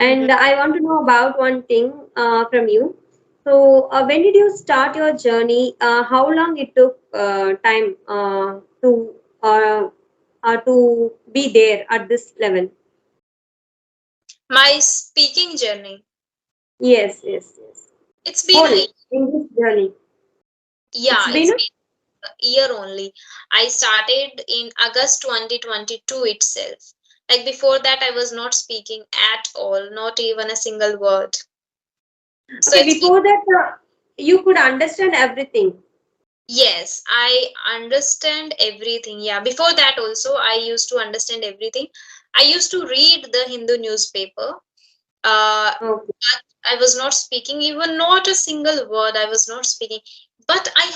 And I want to know about one thing from you. So, when did you start your journey? How long it took time to be there at this level? My speaking journey. Yes, yes, yes. It's been Whole a in this journey. It's yeah, been it's been a year only. I started in August 2022 itself. Like before that, I was not speaking at all, not even a single word. So okay. it's been Before that, you could understand everything. yes, I understand everything. Yeah, before that also, I used to understand everything. I used to read the Hindu newspaper. Okay. But I was not speaking even not a single word. I was not speaking, but I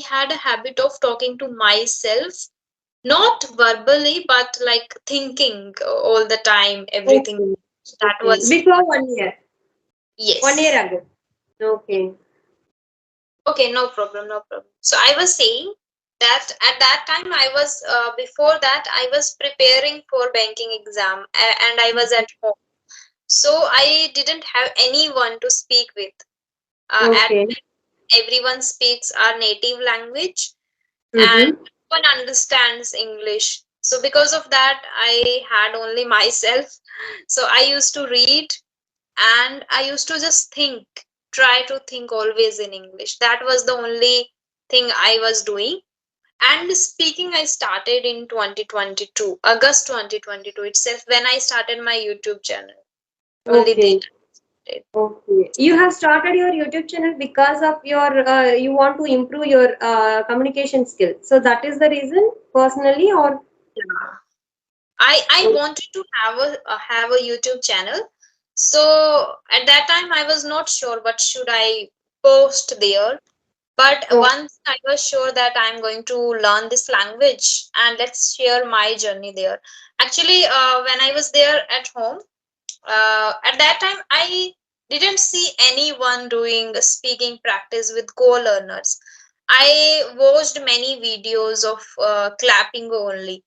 had a habit of talking to myself, not verbally, but like thinking all the time, everything. Okay. That Okay. was Before 1 year. 1 year yes. ago. Okay. Okay, no problem, no problem. So I was saying that at that time I was before that I was preparing for banking exam and I was at home. So I didn't have anyone to speak with. At Okay. everyone speaks our native language and Mm-hmm. no one understands English. So because of that, I had only myself. So I used to read and I used to just think, try to think always in English. That was the only thing I was doing. And speaking, I started in 2022, August 2022 itself, when I started my YouTube channel. Only then Okay. I did. Okay. You have started your YouTube channel because of your you want to improve your communication skill. So that is the reason personally or Yeah. I wanted to have a YouTube channel. So at that time I was not sure what should I post there. But oh, once I was sure that I'm going to learn this language and let's share my journey there. Actually, when I was there at home, at that time I didn't see anyone doing speaking practice with co-learners. I watched many videos of clapping only.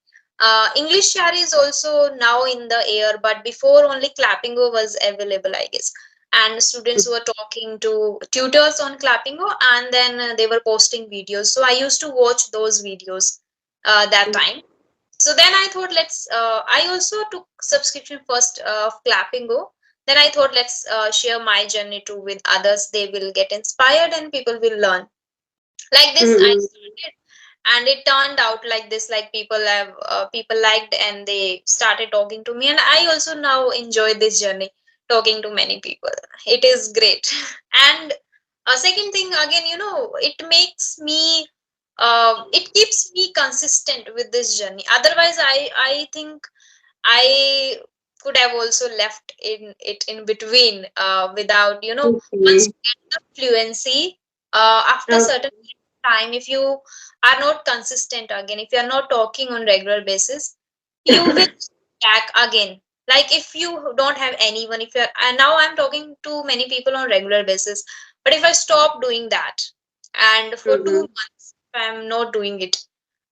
English share is also now in the air, but before only clappingo was available, I guess. And students were talking to tutors on clappingo, and then they were posting videos. So I used to watch those videos that time. So then I thought let's I also took subscription first of clappingo. Then I thought let's share my journey too with others. They will get inspired and people will learn. Like this I mm-mm. started, and it turned out like this. Like people liked and they started talking to me, and I also now enjoy this journey, talking to many people. It is great. And a second thing again, it makes me it keeps me consistent with this journey. Otherwise I think I could have also left in it in between without once Okay. you get the fluency after Okay. certain time, if you are not consistent again, if you are not talking on regular basis, you will back again. Like if you don't have anyone, if you're and now I'm talking to many people on regular basis, but if I stop doing that and for two Mm-hmm. months if I'm not doing it,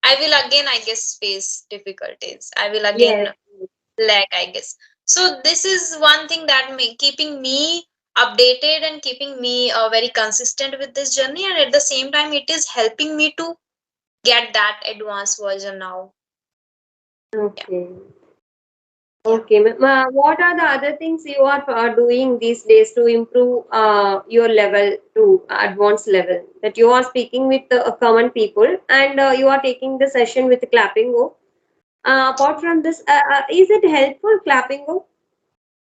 I will again, I guess, face difficulties. I will again Yes. lag, I guess. So this is one thing that keeping me updated and keeping me very consistent with this journey, and at the same time it is helping me to get that advanced version now. Yeah, Okay. yeah. Okay. What are the other things you are doing these days to improve your level to advanced level? That you are speaking with common people and you are taking the session with clapping. Apart from this, is it helpful clapping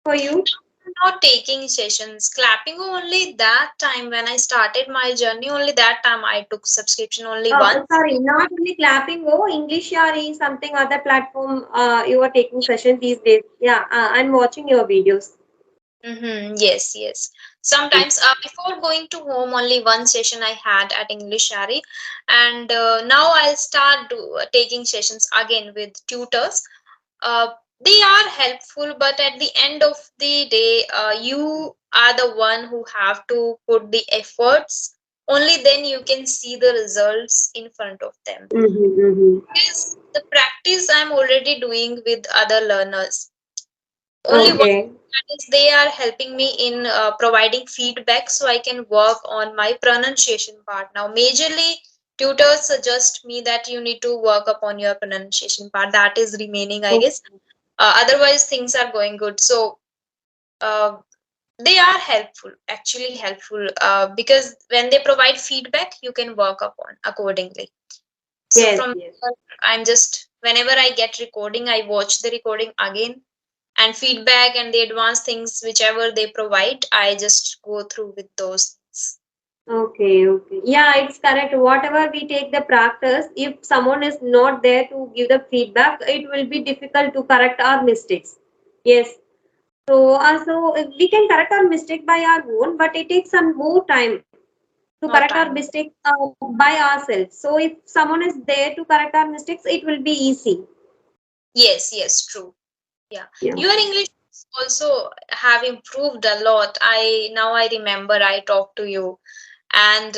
for you? I'm not taking sessions. Clapping only that time when I started my journey, only that time I took subscription only once. Sorry, not only clapping. English or is something other platform you are taking session these days. Yeah, I'm watching your videos. Mm-hmm. Yes, yes. Sometimes before going to home, only one session I had at English Shari, and now I'll start taking sessions again with tutors. uh, they are helpful, but at the end of the day you are the one who have to put the efforts. Only then you can see the results in front of them. Mm-hmm, mm-hmm. Because the practice I'm already doing with other learners, Only one Okay. that is they are helping me in providing feedback so I can work on my pronunciation part. Now majorly tutors suggest me that you need to work upon your pronunciation part, that is remaining, I guess. Otherwise things are going good. So uh, they are helpful, actually helpful, because when they provide feedback you can work upon accordingly. So Yes, from yes. there, I'm just, whenever I get recording, I watch the recording again, and feedback and the advanced things whichever they provide, I just go through with those things. Okay, okay. Yeah, it's correct. Whatever we take the practice, if someone is not there to give the feedback, it will be difficult to correct our mistakes. Yes. So also we can correct our mistake by our own, but it takes some more time to More correct our time. mistake by ourselves. So if someone is there to correct our mistakes, it will be easy. Yes, yes, true. Yeah. Yeah. Your English also have improved a lot. I remember I talked to you, and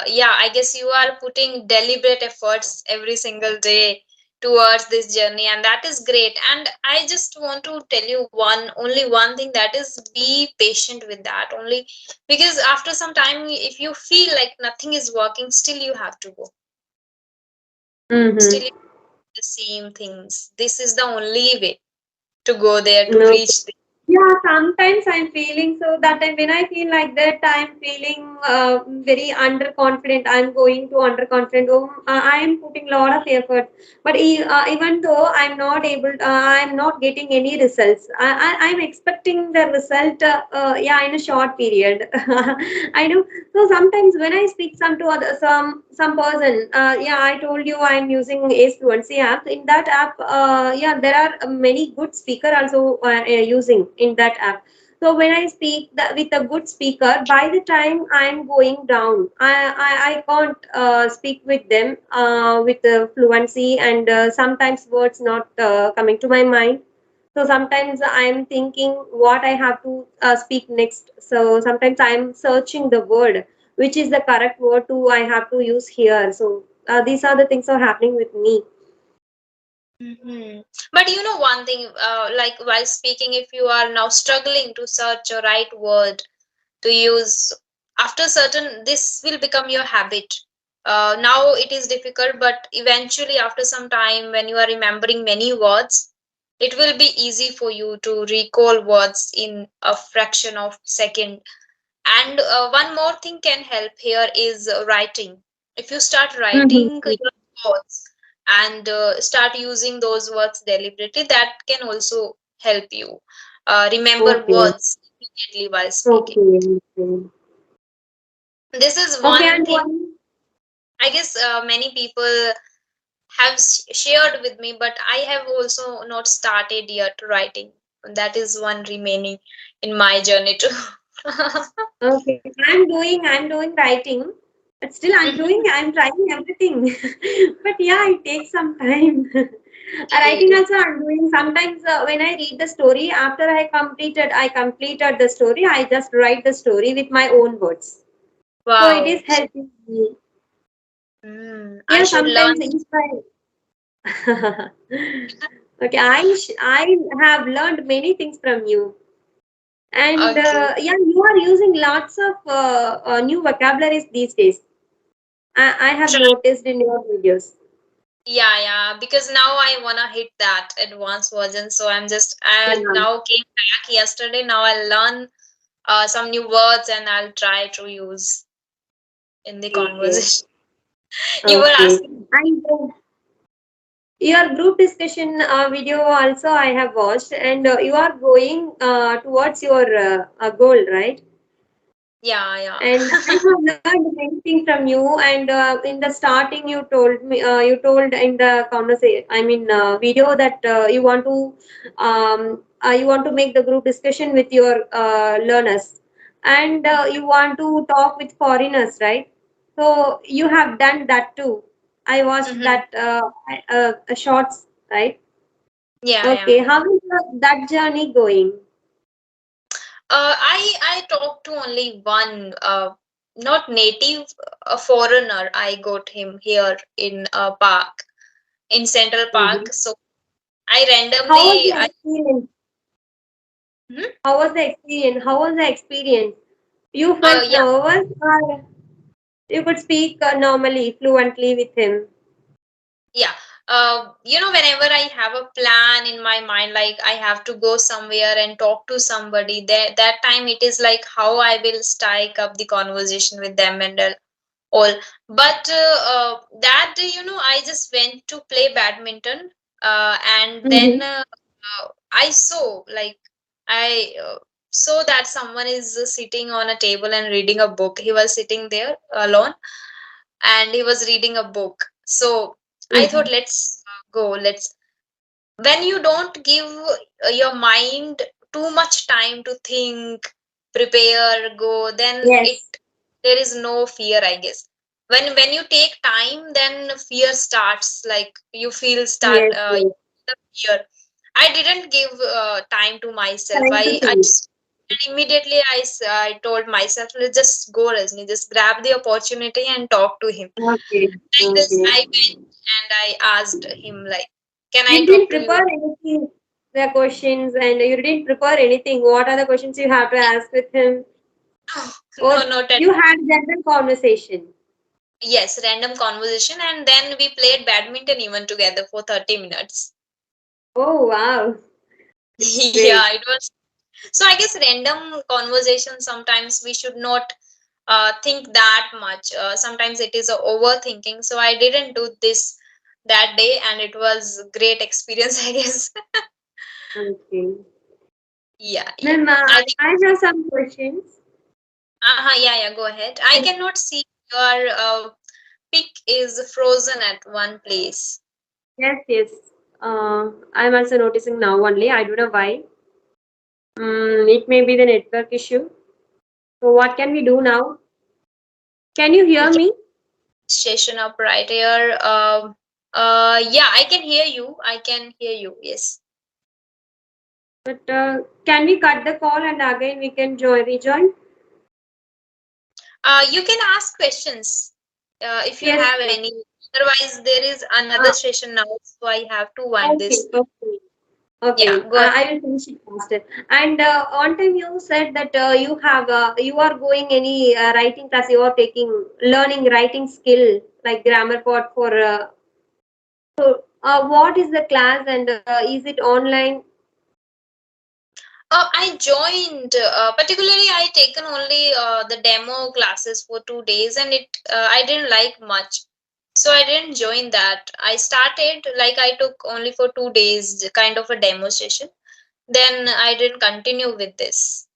yeah, I guess you are putting deliberate efforts every single day towards this journey, and that is great. And I just want to tell you only one thing, that is be patient with that only, because after some time if you feel like nothing is working, still you have to go, still Mm-hmm. you do the same things. This is the only way to go there, to No. reach there. Yeah, sometimes I'm feeling so that time when I feel like that, I'm feeling very underconfident. I'm going to underconfident. Oh, I am putting a lot of effort, but even though I'm not able, I'm not getting any results. I'm expecting the result. Yeah, in a short period. I do. So sometimes when I speak some person, yeah, I told you I'm using Ace Fluency app. In that app, yeah, there are many good speaker also using in that app. So when I speak with a good speaker, by the time I'm going down, I can't speak with them with fluency, and sometimes words not coming to my mind. So sometimes I'm thinking what I have to speak next. So sometimes I'm searching the word, which is the correct word to I have to use here. So these are the things are happening with me. Hmm. But you know one thing, like while speaking, if you are now struggling to search a right word to use, after certain, this will become your habit. Now it is difficult, but eventually, after some time, when you are remembering many words, it will be easy for you to recall words in a fraction of second. And one more thing can help here is writing. If you start writing Mhm. your thoughts and start using those words deliberately, that can also help you remember Okay. words immediately while speaking. Okay. Okay. This is Okay. one And thing one. I guess many people have shared with me, but I have also not started yet writing. That is one remaining in my journey too. Okay. I'm doing writing, but still Mhm. I'm trying everything. But yeah, it takes some time. Writing Indeed. also I'm doing sometimes when I read the story after I completed the story. I just write the story with my own words. So it is Wow. helping me. I Yeah, should learn. sometimes inspire. Okay, I have learned many things from you, and Okay. yeah, you are using lots of new vocabularies these days. I have Try. noticed in your videos. Yeah, yeah. Because now I wanna hit that advanced version. So Yeah. I now came back yesterday. Now I'll learn some new words and I'll try to use in the Okay. conversation. You were Okay. asking. And your group discussion video also I have watched, and you are going towards your goal, right? Yeah, yeah. And I have learned many things from you. And in the starting, you told in the conversation, I mean, video that you want to make the group discussion with your learners, and you want to talk with foreigners, right? So you have done that too. I watched Mhm. that shorts, right? Yeah, yeah. Okay, how is that journey going? I talked to only one, not native, a foreigner. I got him here in a park, in Central Mhm. Park. So I How was randomly, your experience? How was the experience? How was the experience? You felt Yeah. nervous, or you could speak normally, fluently with him? Yeah. Whenever I have a plan in my mind, like I have to go somewhere and talk to somebody, that time it is like how I will strike up the conversation with them and all. But that day, I just went to play badminton, and then Mm-hmm. I saw, like, I saw that someone is sitting on a table and reading a book. He was sitting there alone, and he was reading a book. So I thought, Mm-hmm. let's go. Let's When you don't give your mind too much time to think, prepare, go, then it Yes, there is no fear, I guess. When you take time, then fear starts. Like you feel start yes, yes. the fear. I didn't give time to myself. Time to I think. just and immediately I told myself, let's just go, Rajni, just grab the opportunity and talk to him. Okay, Like this, okay. I went and I asked him, like, can I You didn't talk to you? prepare anything, the questions, and you didn't prepare anything. What are the questions you have to ask with him? No, Or not at you had general conversation? Yes, random conversation, and then we played badminton even together for 30 minutes. Oh, wow. Yeah, Great. it was. So I guess random conversation, sometimes we should not think that much. Sometimes it is a overthinking. So I didn't do this that day, and it was great experience, I guess. Okay. Yeah, yeah. Ma'am, I think. I have some questions. Yeah, yeah. Go ahead. I cannot see your pic is frozen at one place. Yes, yes. I'm also noticing now only. I don't know why. It may be the network issue. So what can we do now? Can you We hear can me? station up right here. Yeah, I can hear you. I can hear you. Yes. But can we cut the call and again we can rejoin? You can ask questions if you Yes, have yes. any. Otherwise, there is another Uh, session now, so I have to wind okay, this. okay. Okay, Yeah, go ahead. I will finish it faster. And on time you said that you are going any writing class. You are taking learning writing skill like grammar part for. So what is the class and is it online? I joined. Particularly, I taken only the demo classes for 2 days, and it I didn't like much, so I didn't join that. I started, like, I took only for 2 days, kind of a demo session. Then I didn't continue with this.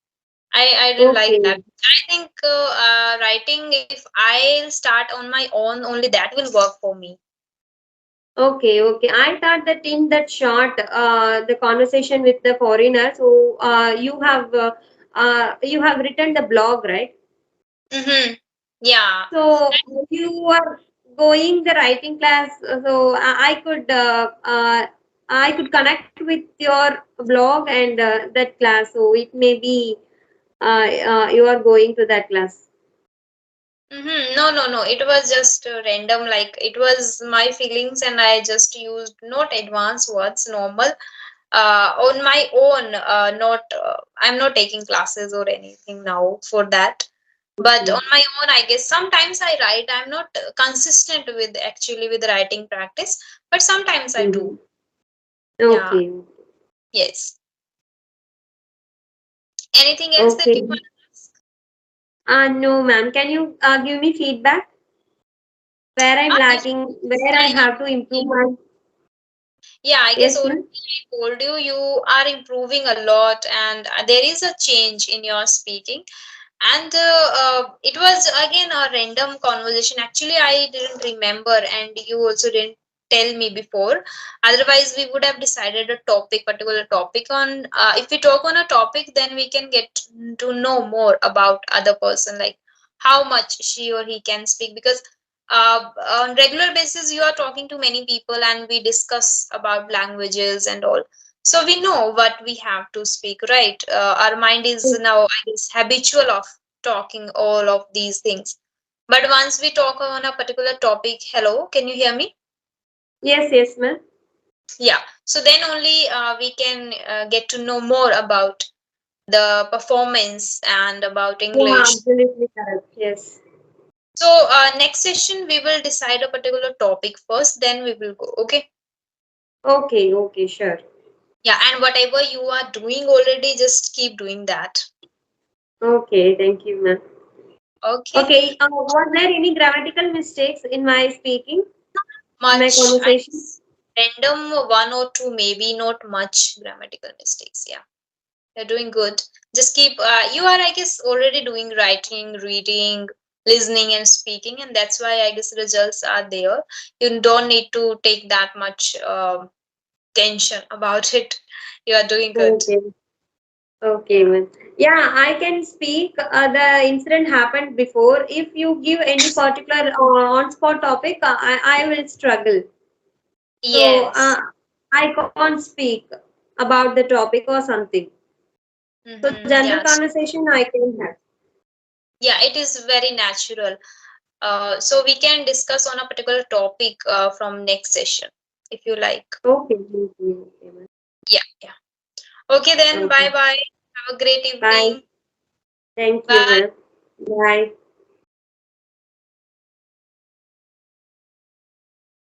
I didn't like Okay, that. I think writing, if I'll start on my own, only that will work for me. okay, okay. I thought that in that short, the conversation with the foreigner. So you have written the blog, right? Mm-hmm. Yeah. So you are going the writing class. So I could connect with your blog and that class. So it may be you are going to that class. Mm-hmm. No, no, no. It was just random. Like, it was my feelings, and I just used not advanced words, normal, on my own. Not I'm not taking classes or anything now for that. But Okay. on my own, I guess sometimes I write. I'm not consistent with actually with writing practice, but sometimes I do. Mhm. Yeah. Okay. Yes. Anything else that you want Okay. to ask? No, ma'am. Can you give me feedback where I'm lacking, where I have to improve my? Yeah, I guess Yes, already ma'am. I told you, you are improving a lot, and there is a change in your speaking. And it was again a random conversation. Actually, I didn't remember, and you also didn't tell me before. Otherwise, we would have decided a topic, particular topic on. If we talk on a topic, then we can get to know more about other person, like how much she or he can speak. Because on regular basis, you are talking to many people, and we discuss about languages and all, so we know what we have to speak, right? Our mind is now, I guess, habitual of talking all of these things. But once we talk on a particular topic, hello, can you hear me? Yes, yes, ma'am. Yeah. So then only we can get to know more about. the performance and about Yeah, English. absolutely correct. Yes. So next session we will decide a particular topic first, then we will go. Okay. Okay, okay, sure. Yeah, and whatever you are doing already, just keep doing that. Okay, thank you, ma'am. Okay. Okay, was there any grammatical mistakes in my speaking, in my Much, I conversation? guess, random one or two, maybe not much grammatical mistakes. Yeah, you're doing good. Just keep. You are, I guess, already doing writing, reading, listening, and speaking, and that's why I guess results are there. You don't need to take that much tension about it. You are doing good. Okay, okay, Yeah. ma'am. Yeah, I can speak. The incident happened before. If you give any particular on-spot topic, I will struggle. So Yes. I can't speak about the topic or something. So Mm-hmm. general Yes. conversation I can have. Yeah, it is very natural. So we can discuss on a particular topic from next session if you like. Okay, thank you. Okay, ma'am. Yeah, yeah. Okay, then bye Okay. bye. Have a great Bye. evening. Thank you, Bye. ma'am. Bye.